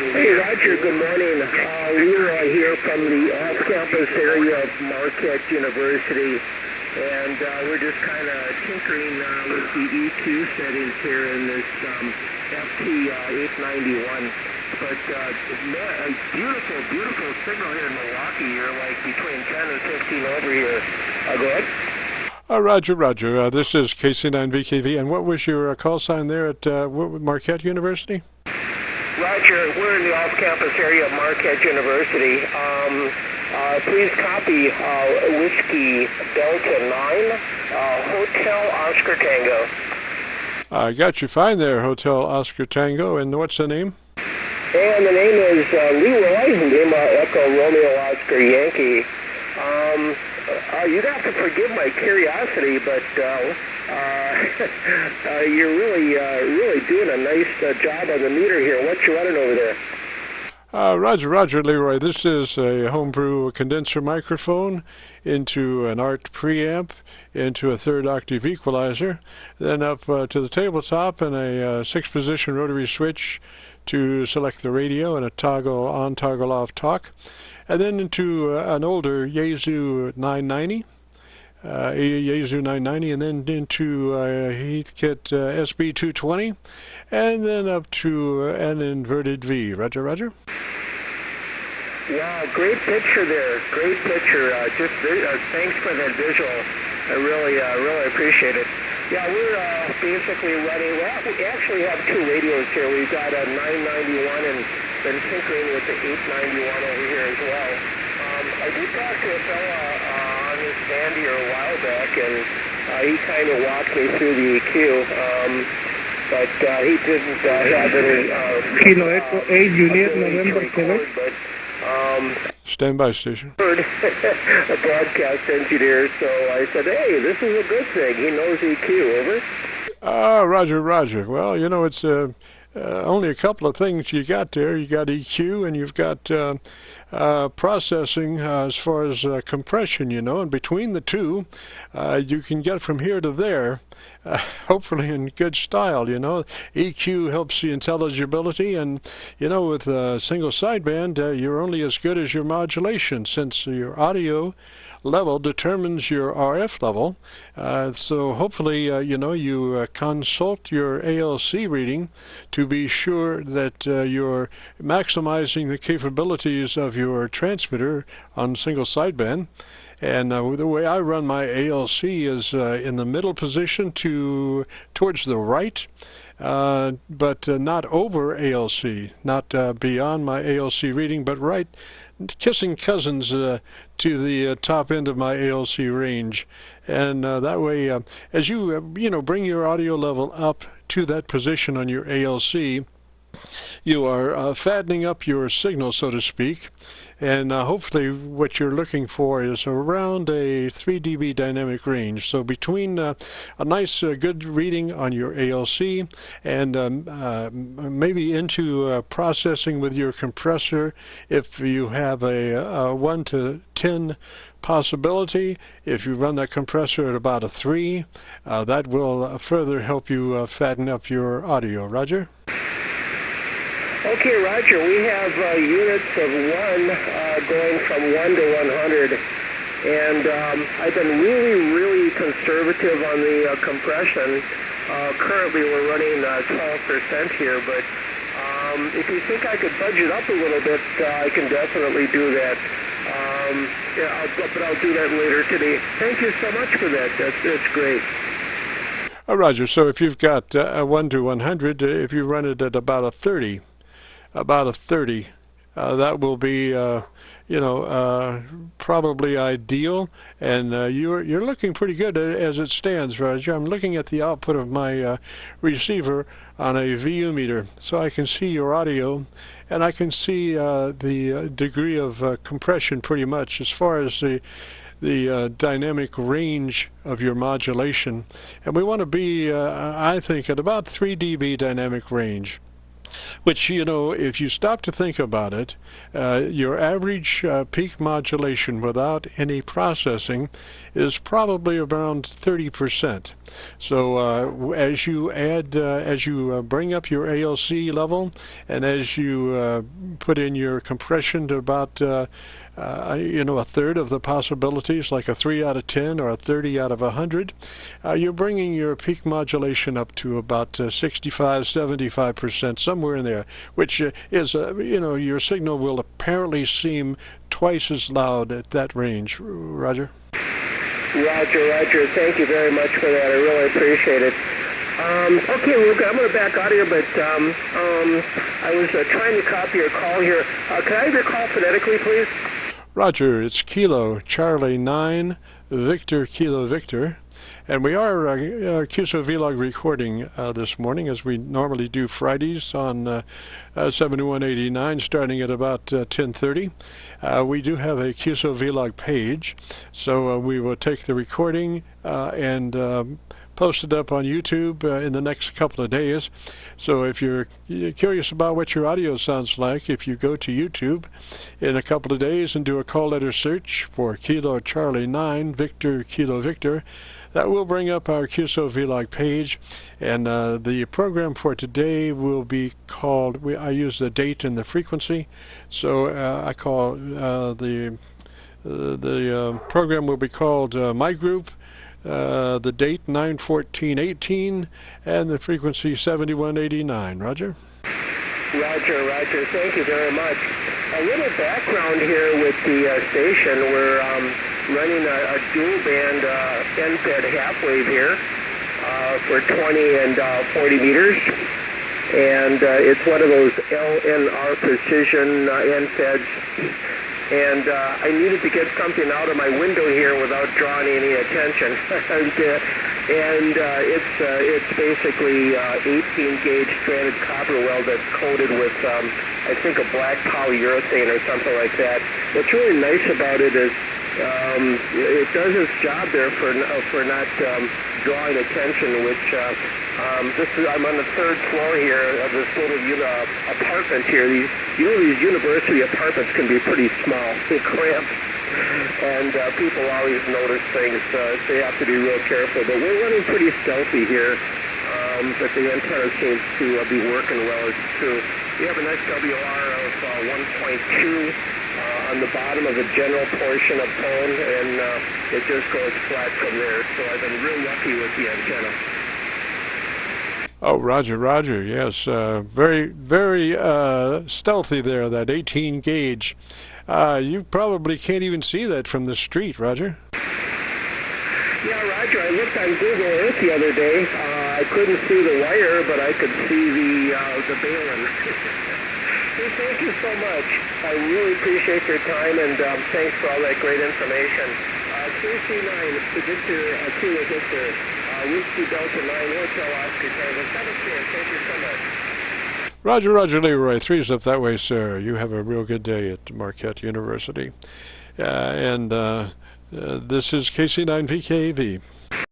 Hey, Roger, good morning. Leroy here from the off-campus area of Marquette University, and we're just kind of tinkering with the EQ settings here in this FT891. But a beautiful, beautiful signal here in Milwaukee. You're like between 10 and 15 over here. Go ahead. Roger. This is KC9VKV. And what was your call sign there at Marquette University? Roger, we're in the off-campus area of Marquette University. Please copy Whiskey Delta 9, Hotel Oscar Tango. I got you fine there, Hotel Oscar Tango. And what's the name? And the name is Leroy, Lima Echo Romeo Oscar Yankee. You'd have to forgive my curiosity, but you're really doing a nice job on the meter here. What you running over there? Roger, Leroy. This is a homebrew condenser microphone into an ART preamp, into a third octave equalizer, then up to the tabletop and a 6-position rotary switch to select the radio and a toggle on, toggle off talk, and then into an older Yaesu 990. Yaesu 990, and then into Heathkit SB220, and then up to an inverted V. Roger. Wow, great picture there. Great picture. Thanks for that visual. I really appreciate it. Yeah, we're basically running. Well, we actually have 2 radios here. We've got a 991 and been tinkering with the 891 over here as well. I did talk to a fella on this band here a while back, and he kind of walked me through the EQ, but he didn't have any. Kilo Echo 8 Juliet November Quebec. Standby station. A broadcast engineer, so I said, hey, this is a good thing. He knows EQ, over. Roger. Well, you know, it's only a couple of things you got there. You got EQ and you've got processing as far as compression, you know, and between the two, you can get from here to there, hopefully in good style, you know. EQ helps the intelligibility, and, you know, with a single sideband, you're only as good as your modulation, since your audio level determines your RF level. So hopefully, you know, you consult your ALC reading to be sure that you're maximizing the capabilities of your transmitter on single sideband. And the way I run my ALC is in the middle position towards the right, but not over ALC, not beyond my ALC reading, but right, kissing cousins to the top end of my ALC range. And that way, as you bring your audio level up to that position on your ALC, you are fattening up your signal, so to speak, and hopefully what you're looking for is around a 3 dB dynamic range. So between a nice good reading on your ALC and maybe into processing with your compressor, if you have a 1 to 10 possibility, if you run that compressor at about a 3, that will further help you fatten up your audio. Roger? Okay, Roger, we have units of 1 going from 1 to 100, and I've been really conservative on the compression. Currently we're running 12% here, but if you think I could budget up a little bit, I can definitely do that. But I'll do that later today. Thank you so much for that. That's great. Roger, so if you've got 1 to 100, if you run it at about a 30, that will be probably ideal, and you're looking pretty good as it stands, Roger. I'm looking at the output of my receiver on a VU meter, so I can see your audio, and I can see the degree of compression pretty much as far as the dynamic range of your modulation. And we want to be, I think, at about 3 dB dynamic range, which, you know, if you stop to think about it, your average peak modulation without any processing is probably around 30%. So as you add, as you bring up your ALC level, and as you put in your compression to about you know, a third of the possibilities, like a 3 out of 10 or a 30 out of 100, you're bringing your peak modulation up to about 65-75%, somewhere in there, which is, you know, your signal will apparently seem twice as loud at that range. Roger? Roger. Thank you very much for that. I really appreciate it. Okay, Luke, I'm going to back out of here, but I was trying to copy your call here. Can I have your call phonetically, please? Roger, it's Kilo Charlie 9 Victor Kilo Victor, and we are Qso-Vlog recording this morning, as we normally do Fridays on 7189, starting at about 10:30. We do have a Qso-Vlog page, so we will take the recording and post it up on YouTube in the next couple of days. So if you're curious about what your audio sounds like, if you go to YouTube in a couple of days and do a call letter search for Kilo Charlie 9 Victor Kilo Victor, that will bring up our Qso-Vlog page, and the program for today will be called, I use the date and the frequency, so I call the program will be called My Group, the date 9/14/18, and the frequency 7189. Roger? Roger. Thank you very much. A little background here with the station. We're running a dual band end-fed half wave here for 20 and 40 meters. And it's one of those LNR precision end-feds. And I needed to get something out of my window here without drawing any attention. It's basically 18 gauge stranded copper weld that's coated with I think a black polyurethane or something like that. What's really nice about it is it does its job there for not drawing attention, which I'm on the third floor here of this little apartment here. These university apartments can be pretty small, cramped, and people always notice things, so they have to be real careful. But we're running pretty stealthy here, but the antenna seems to be working well. It's true. We have an SWR of 1.2 on the bottom of the general portion of tone, and it just goes flat from there. So I've been real lucky with the antenna. Oh, Roger, yes. Very stealthy there, that 18 gauge. You probably can't even see that from the street, Roger. Yeah, Roger, I looked on Google Earth the other day. I couldn't see the wire, but I could see the baling. Hey, thank you so much. I really appreciate your time, and thanks for all that great information. KC9, Victor, Kilo Victor. Whiskey Delta 9, Hotel Oscar Tango 710. Thank you so much. Roger, Leroy. 3's up that way, sir. You have a real good day at Marquette University. And this is KC9VKV.